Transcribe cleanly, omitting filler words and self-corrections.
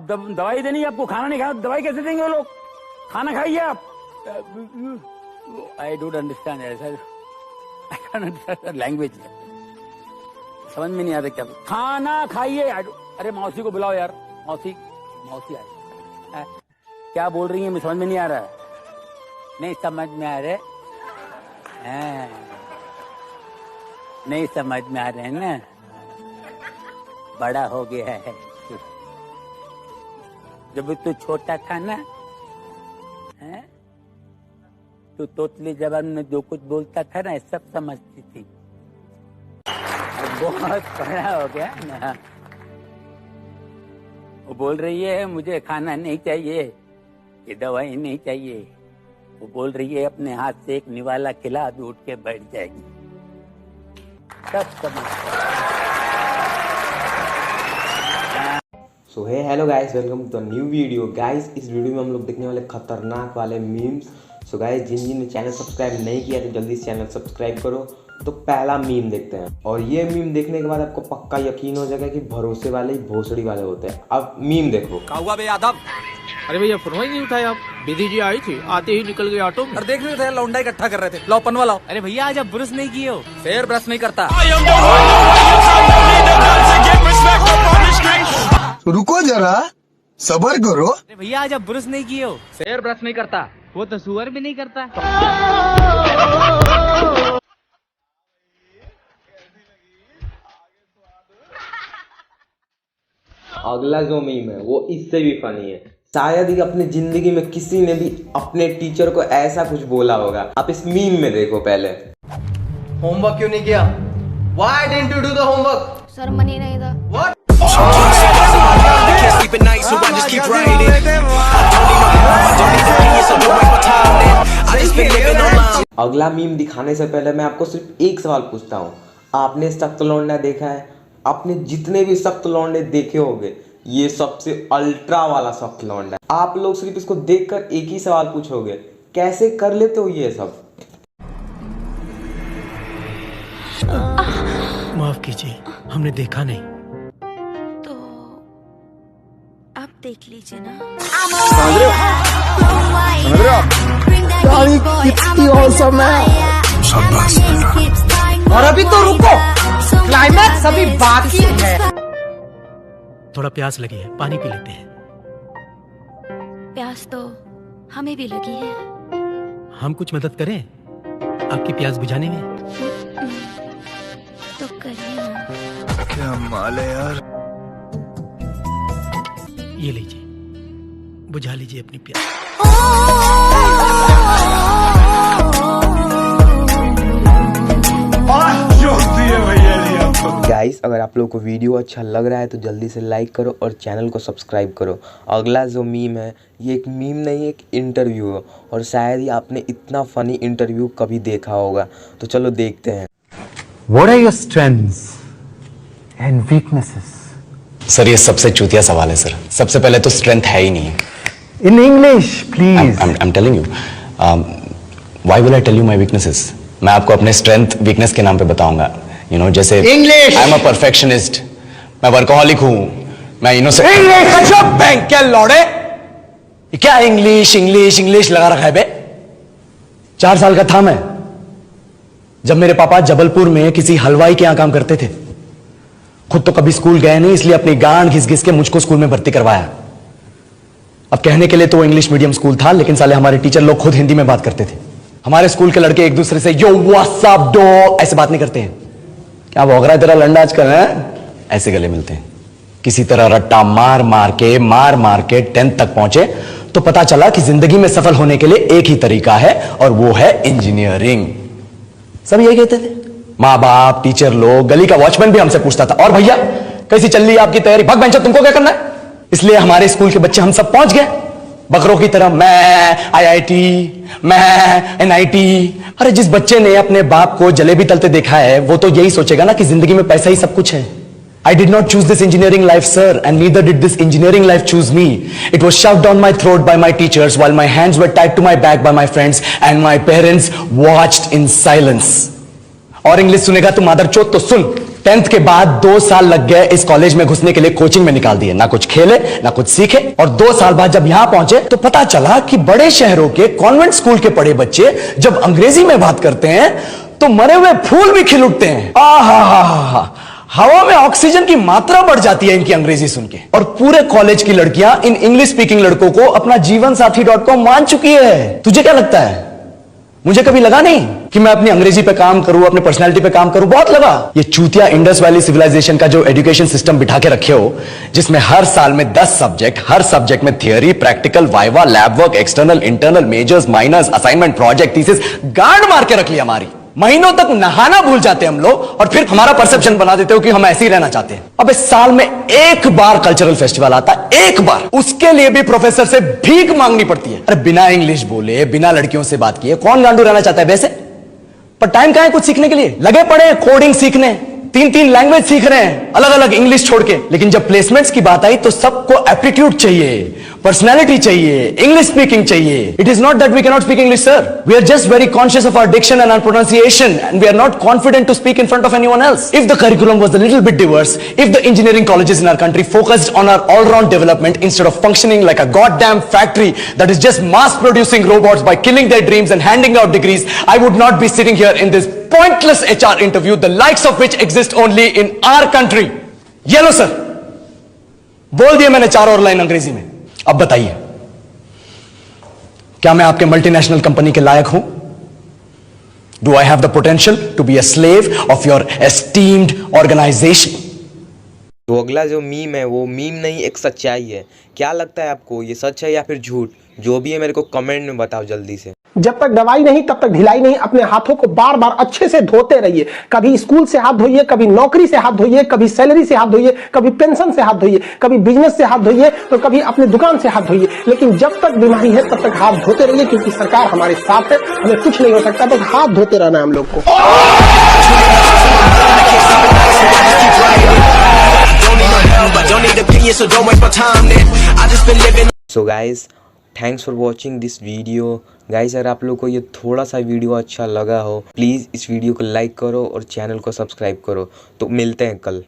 दवाई देनी है आपको, खाना नहीं खाया दवाई कैसे देंगे वो लोग? खाना खाइए आप। आई डोंट अंडरस्टैंड ऐसा लैंग्वेज समझ में नहीं आता क्या। खाना खाइए। अरे मौसी को बुलाओ यार, मौसी मौसी आए क्या बोल रही है, मुझे समझ में नहीं आ रहा है। नहीं समझ में आ रहे, नहीं समझ में आ रहे हैं ना, बड़ा हो गया है। जब तू छोटा था ना, तू तोतली जबान में जो कुछ बोलता था ना सब समझती थी। बहुत बड़ा हो गया ना। वो बोल रही है मुझे खाना नहीं चाहिए, ये दवाई नहीं चाहिए। वो बोल रही है अपने हाथ से एक निवाला खिला दूं उठ के बैठ जाएगी। सब समझ। So hey hello guys, welcome to new video. Guys इस वीडियो में हम लोग देखने वाले खतरनाक वाले मीम्स। सो गाइस जिन ने चैनल सब्सक्राइब नहीं किया तो जल्दी से चैनल सब्सक्राइब करो। तो पहला मीम देखते हैं, और ये मीम देखने के बाद आपको पक्का यकीन हो जाएगा कि भरोसे वाले ही भोसड़ी वाले होते हैं। अब मीम देखो। हुआ बे यादव? अरे भैया फोन ही नहीं उठाया आप। विधि जी आई थी, आते ही निकल गए ऑटो में। और देख रहे थे लौंडा इकट्ठा कर रहे थे। लो पनवा लाओ। अरे भैया आज आप ब्रश नहीं किए हो? फिर ब्रश नहीं करता। रुको जरा, सबर करो। अरे भैया आज आप ब्रश नहीं किए हो? फिर ब्रश नहीं करता। वो तो सुअर भी नहीं करता। अगला जो मीम है वो इससे भी फनी है। शायद ही अपनी जिंदगी में किसी ने भी अपने टीचर को ऐसा कुछ बोला होगा। आप इस मीम में देखो। पहले होमवर्क क्यों नहीं किया? Why didn't you do the homework? Sir money नहीं था। What? अगला मीम दिखाने से पहले मैं आपको सिर्फ एक सवाल पूछता हूँ। आपने सख्त लौंडा देखा है? आपने जितने भी सख्त लौंडे देखे होंगे, ये सबसे अल्ट्रा वाला सख्त लौंडा है। आप लोग सिर्फ इसको देखकर एक ही सवाल पूछोगे, कैसे कर लेते हो ये सब? माफ कीजिए, हमने देखा नहीं। तो आप देख लीजिए ना। समझ रहे हो? कितनी औसम है। शाबाश बेटा। और अभी तो रुको, क्लाइमैक्स अभी बाकी है। थोड़ा प्यास लगी है, पानी पी लेते हैं। प्यास तो हमें भी लगी है। हम कुछ मदद करें आपकी प्यास बुझाने में? तो करिए ना। क्या माल है यार। ये लीजिए, बुझा लीजिए अपनी प्यास। गाइस अगर आप लोगों को वीडियो अच्छा लग रहा है तो जल्दी से लाइक करो और चैनल को सब्सक्राइब करो। अगला जो मीम है ये एक मीम नहीं, एक इंटरव्यू है, और शायद ही आपने इतना फनी इंटरव्यू कभी देखा होगा। तो चलो देखते हैं। What are your strengths and weaknesses? Sir ये सबसे चूतिया सवाल है सर। सबसे पहले तो स्ट्रेंथ है ही नहीं। In English, please. I'm telling you. Why will I tell you my weaknesses? मैं आपको अपने स्ट्रेंथ वीकनेस के नाम पे बताऊंगा। You know, जैसे English. I'm a perfectionist, मैं वर्कोहॉलिक हूँ, मैं इनोसेंट। English. बैंक क्या लौड़े? क्या इंग्लिश इंग्लिश इंग्लिश लगा रखा है बे? 4 साल का था मैं जब मेरे पापा जबलपुर में किसी हलवाई के यहां काम करते थे। खुद तो कभी स्कूल गए नहीं, इसलिए अपनी गांड घिस घिस के मुझको स्कूल में भर्ती करवाया। अब कहने के लिए तो वो इंग्लिश मीडियम स्कूल था, लेकिन साले हमारे टीचर लोग खुद हिंदी में बात करते थे। हमारे स्कूल के लड़के एक दूसरे से यो व्हाट्स अप डो ऐसे बात नहीं करते हैं। क्या भौंक रहा है तेरा लंडा आजकल है? ऐसे गले मिलते हैं। किसी तरह रट्टा मार मार के 10th तक पहुंचे तो पता चला कि जिंदगी में सफल होने के लिए एक ही तरीका है, और वो है इंजीनियरिंग। सब यही कहते थे, माँ बाप, टीचर लोग, गली का वॉचमैन भी हमसे पूछता था, और भैया कैसी चल रही है आपकी तैयारी? भाग बेंचो, तुमको क्या करना है? इसलिए हमारे स्कूल के बच्चे हम सब पहुंच गए बकरों की तरह। मैं IIT, मैं NIT। अरे जिस बच्चे ने अपने बाप को जलेबी तलते देखा है वो तो यही सोचेगा ना कि जिंदगी में पैसा ही सब कुछ है। I did not choose this engineering life, sir, and neither did this engineering life choose me. It was shoved down my throat by my teachers while my hands were tied to my back by my friends and my parents watched in silence. और English सुनेगा तो मादरचोद तो सुन, 10th के बाद 2 साल लग गए इस कॉलेज में घुसने के लिए, कोचिंग में निकाल दिए। ना कुछ खेले ना कुछ सीखे, और 2 साल बाद जब यहां पहुंचे तो पता चला कि बड़े शहरों के कॉन्वेंट स्कूल के पढ़े बच्चे जब अंग्रेजी में बात करते हैं तो मरे हुए फूल भी खिल उठते हैं। आहा, हवा में ऑक्सीजन की मात्रा बढ़ जाती है इनकी अंग्रेजी सुन के। और पूरे कॉलेज की लड़कियां इन इंग्लिश स्पीकिंग लड़कों को अपना जीवन साथी.com मान चुकी है। तुझे क्या लगता है? मुझे कभी लगा नहीं कि मैं अपनी अंग्रेजी पे काम करूं, अपने पर्सनालिटी पे काम करूं। बहुत लगा। ये चूतिया इंडस वैली सिविलाइजेशन का जो एजुकेशन सिस्टम बिठा के रखे हो, जिसमें हर साल में 10 सब्जेक्ट, हर सब्जेक्ट में theory, practical, viva, lab work, external, internal, majors, minors, assignment, project, thesis, गांड मार के रख ली हमारी। महीनों तक नहाना भूल जाते हैं हम लोग, और फिर हमारा परसेप्शन बना देते हो कि हम ऐसे ही रहना चाहते हैं। अब इस साल में एक बार कल्चरल फेस्टिवल आता है, एक बार, उसके लिए भी प्रोफेसर से भीख मांगनी पड़ती है। अरे बिना इंग्लिश बोले, बिना लड़कियों से बात किए कौन गांडू रहना चाहता है वैसे? पर टाइम कहां है कुछ सीखने के लिए? लगे पड़े कोडिंग सीखने, 3 लैंग्वेज सीख रहे हैं, अलग अलग इंग्लिश छोड़ के। लेकिन जब प्लेसमेंट्स की बात आई तो सबको एप्टीट्यूड चाहिए, पर्सनैलिटी चाहिए, इंग्लिश स्पीकिंग चाहिए। It is not that we can not speak English, sir. We are just very conscious of our diction and our pronunciation, and we are not confident to speak in front of anyone else. If the curriculum was a little bit diverse, if the engineering colleges in our country focused on our all-round development instead of functioning like a goddamn factory that is just mass producing robots by killing their dreams and handing out degrees, I would not be sitting here in this pointless HR interview, the likes of which exist only in our country. ये लो sir, बोल दिया मैंने 4 और line अंग्रेजी में। अब बताइए, क्या मैं आपके मल्टीनेशनल कंपनी के लायक हूं? Do I have the potential to be a slave of your esteemed organisation? तो अगला जो मीम है वो मीम नहीं, एक सच्चाई है। क्या लगता है आपको, ये सच है या फिर झूठ? जो भी है मेरे को कमेंट में बताओ जल्दी से। जब तक दवाई नहीं तब तक ढिलाई नहीं। अपने हाथों को बार बार अच्छे से धोते रहिए। कभी स्कूल से हाथ धोइए, कभी नौकरी से हाथ धोइए, कभी सैलरी से हाथ धोइए, कभी पेंशन से हाथ धोइए, कभी बिजनेस से हाथ धोइए, तो कभी अपने दुकान से हाथ धोइए। लेकिन जब तक बीमारी है तब तक हाथ धोते रहिए, क्योंकि सरकार हमारे साथ है, हमें कुछ नहीं हो सकता, बस हाथ धोते रहना है हम लोग को। So guys, thanks for watching this video. Guys अगर आप लोग को ये थोड़ा सा वीडियो अच्छा लगा हो, प्लीज़ इस वीडियो को लाइक करो और चैनल को सब्सक्राइब करो। तो मिलते हैं कल।